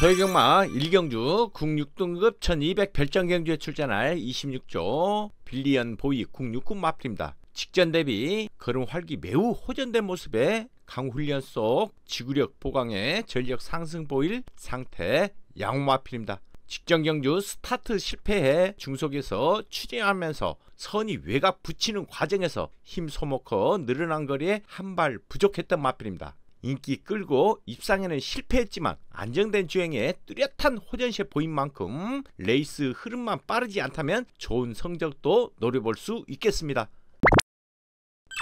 저희경마 1경주 국 6등급 1200 별정경주에 출전할 26조 빌리언 보이 국 6군 마필입니다. 직전 대비 걸음 활기 매우 호전된 모습에 강훈련 속 지구력 보강에 전력 상승 보일 상태 양호 마필입니다. 직전 경주 스타트 실패해 중속에서 추진하면서 선이 외곽 붙이는 과정에서 힘 소모커 늘어난 거리에 한 발 부족했던 마필입니다. 인기 끌고 입상에는 실패했지만 안정된 주행에 뚜렷한 호전세 보인 만큼 레이스 흐름만 빠르지 않다면 좋은 성적도 노려볼 수 있겠습니다.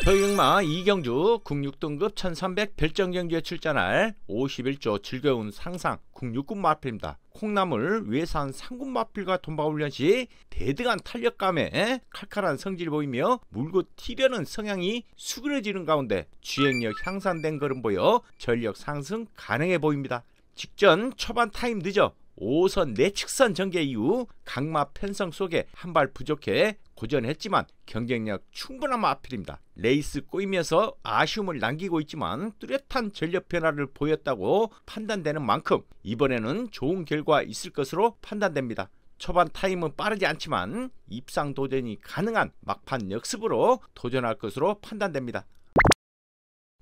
저희경마 2경주 국 6등급 1300 별정경주에 출전할 51조 즐거운 상상 국 6군 마필입니다. 콩나물 외산 상군 마필과 돈바훈련 시 대등한 탄력감에 칼칼한 성질을 보이며 물고 튀려는 성향이 수그러지는 가운데 주행력 향상된 걸음 보여 전력 상승 가능해 보입니다. 직전 초반 타임 늦어 5선 내측선 전개 이후 강마 편성 속에 한 발 부족해 고전했지만 경쟁력 충분한 마필입니다. 레이스 꼬이면서 아쉬움을 남기고 있지만 뚜렷한 전력 변화를 보였다고 판단되는 만큼 이번에는 좋은 결과 있을 것으로 판단됩니다. 초반 타임은 빠르지 않지만 입상 도전이 가능한 막판 역습으로 도전할 것으로 판단됩니다.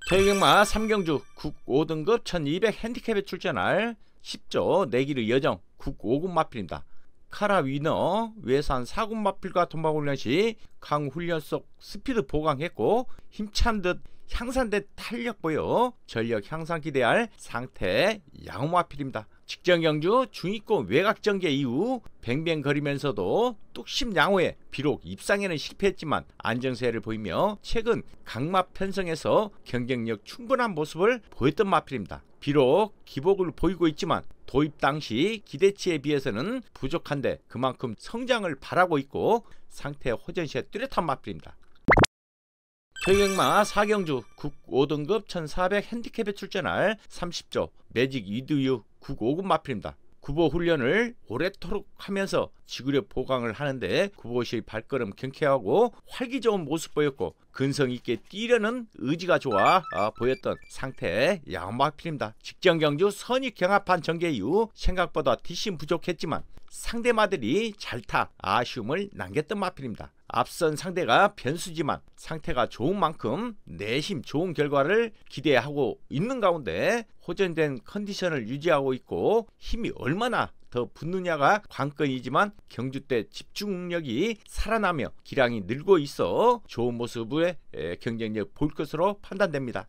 저희경마 3경주 국 5등급 1200 핸디캡에 출전할 10조 내기르 여정 국 5군 마필입니다. 카라 위너 외산 4군 마필과 돈바훈련 시 강훈련 속 스피드 보강했고 힘찬 듯 향상된 탄력 보여 전력 향상 기대할 상태 양호 마필입니다. 직전 경주 중위권 외곽 전개 이후 뱅뱅거리면서도 뚝심 양호해 비록 입상에는 실패했지만 안정세를 보이며 최근 강마 편성에서 경쟁력 충분한 모습을 보였던 마필입니다. 비록 기복을 보이고 있지만 도입 당시 기대치에 비해서는 부족한데 그만큼 성장을 바라고 있고 상태 호전시에 뚜렷한 마필입니다. 저희경마 4경주 국 5등급 1400 핸디캡에 출전할 30조 매직 이두유 국 5군 마필입니다. 구보 훈련을 오래도록 하면서 지구력 보강을 하는데 구보시 발걸음 경쾌하고 활기 좋은 모습 보였고 근성 있게 뛰려는 의지가 좋아 보였던 상태 양호 마필입니다. 직전 경주 선이 경합한 전개 이후 생각보다 뒷심 부족했지만 상대마들이 잘 타 아쉬움을 남겼던 마필입니다. 앞선 상대가 변수지만 상태가 좋은 만큼 내심 좋은 결과를 기대하고 있는 가운데 호전된 컨디션을 유지하고 있고 힘이 얼마나 더 붙느냐가 관건이지만 경주 때 집중력이 살아나며 기량이 늘고 있어 좋은 모습의 경쟁력 볼 것으로 판단됩니다.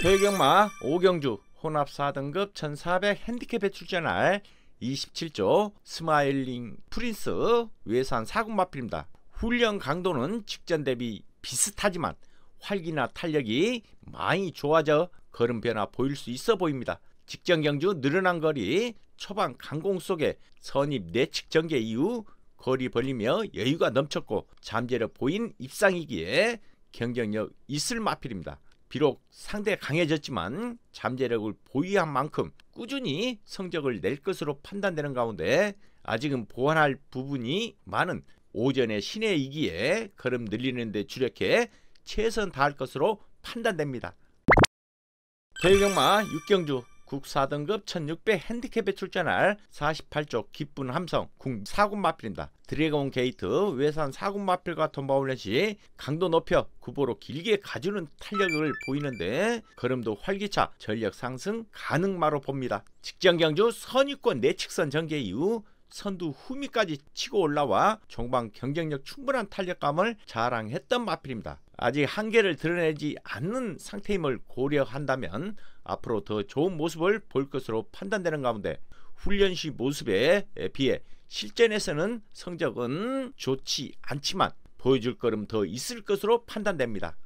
저희경마 5경주 혼합 4등급 1400 핸디캡에 출전할 27조 스마일링 프린스 외산 4군 마필입니다. 훈련 강도는 직전 대비 비슷하지만 활기나 탄력이 많이 좋아져 걸음 변화 보일 수 있어 보입니다. 직전 경주 늘어난 거리 초반 강공 속에 선입 내측 전개 이후 거리 벌리며 여유가 넘쳤고 잠재력 보인 입상이기에 경쟁력 있을 마필입니다. 비록 상대 강해졌지만 잠재력을 보유한 만큼 꾸준히 성적을 낼 것으로 판단되는 가운데 아직은 보완할 부분이 많은 오전의 신예이기에 걸음 늘리는 데 주력해 최선 다할 것으로 판단됩니다. 저희경마 6경주 국 4등급 1600 핸디캡에 출전할 48조 기쁜 함성 국 4군 마필입니다. 드래곤 게이트 외산 4군 마필과 돈바훈련 시 강도 높여 구보로 길게 가주는 탄력을 보이는데 걸음도 활기차 전력 상승 가능마로 봅니다. 직전 경주 선위권 내측선 전개 이후 선두 후미까지 치고 올라와 종방 경쟁력 충분한 탄력감을 자랑했던 마필입니다. 아직 한계를 드러내지 않는 상태임을 고려한다면 앞으로 더 좋은 모습을 볼 것으로 판단되는 가운데 훈련 시 모습에 비해 실전에서는 성적은 좋지 않지만 보여줄 걸음 더 있을 것으로 판단됩니다.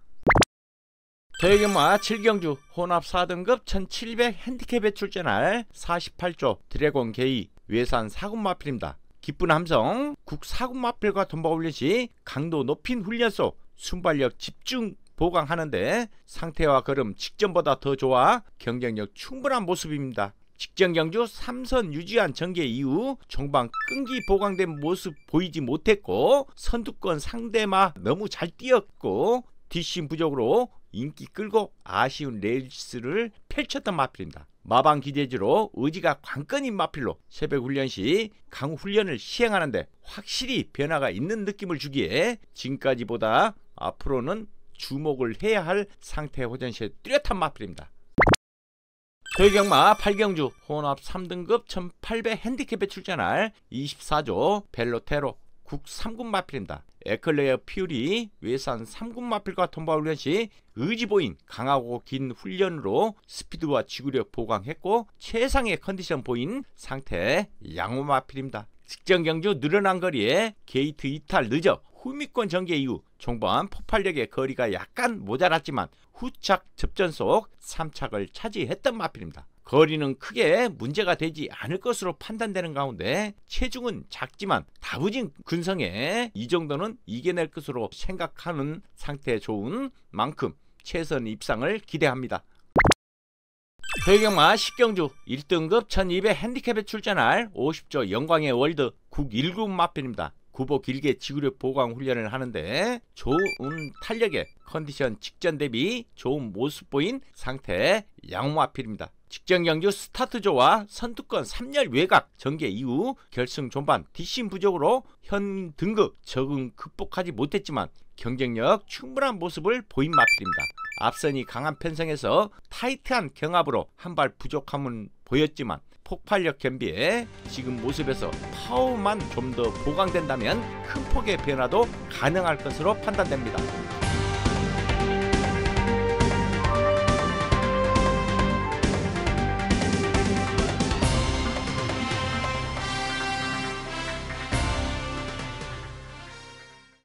저희경마 7경주 혼합 4등급 1700 핸디캡에 출전할 48조 드래곤 게이 외산 4군 마필입니다. 기쁜 함성 국 4군 마필과 돈바훈련 시 강도 높인 훈련 속 순발력 집중 보강하는데 상태와 걸음 직전보다 더 좋아 경쟁력 충분한 모습입니다. 직전 경주 3선 유지한 전개 이후 종방 끈기 보강된 모습 보이지 못했고 선두권 상대마 너무 잘 뛰었고 뒷심 부족으로 인기 끌고 아쉬운 레이스를 펼쳤던 마필입니다. 마방 기재지로 의지가 관건인 마필로 새벽 훈련 시 강우 훈련을 시행하는데 확실히 변화가 있는 느낌을 주기에 지금까지보다 앞으로는 주목을 해야 할 상태 호전시에 뚜렷한 마필입니다. 도요경마 8경주 혼합 3등급 1800 핸디캡에 출전할 24조 벨로테로 국 3군 마필입니다. 에클레어 퓨리 외산 3군 마필과 통바 훈련 시 의지보인 강하고 긴 훈련으로 스피드와 지구력 보강했고 최상의 컨디션 보인 상태 양호 마필입니다. 직전 경주 늘어난 거리에 게이트 이탈 늦어 후미권 전개 이후 종반 폭발력의 거리가 약간 모자랐지만 후착 접전 속 3착을 차지했던 마필입니다. 거리는 크게 문제가 되지 않을 것으로 판단되는 가운데 체중은 작지만 다부진 근성에 이 정도는 이겨낼 것으로 생각하는 상태 좋은 만큼 최선 입상을 기대합니다. 도요경마 10경주 1등급 1200 핸디캡에 출전할 50조 영광의 월드 국 1군 마필입니다. 구보 길게 지구력 보강 훈련을 하는데 좋은 탄력의 컨디션 직전 대비 좋은 모습 보인 상태 양마필입니다. 직전 경주 스타트조와 선두권 3열 외곽 전개 이후 결승 종반 뒷심 부족으로 현 등급 적응 극복하지 못했지만 경쟁력 충분한 모습을 보인 마필입니다. 앞선이 강한 편성에서 타이트한 경합으로 한 발 부족함은 보였지만 폭발력 겸비에 지금 모습에서 파워만 좀 더 보강된다면 큰 폭의 변화도 가능할 것으로 판단됩니다.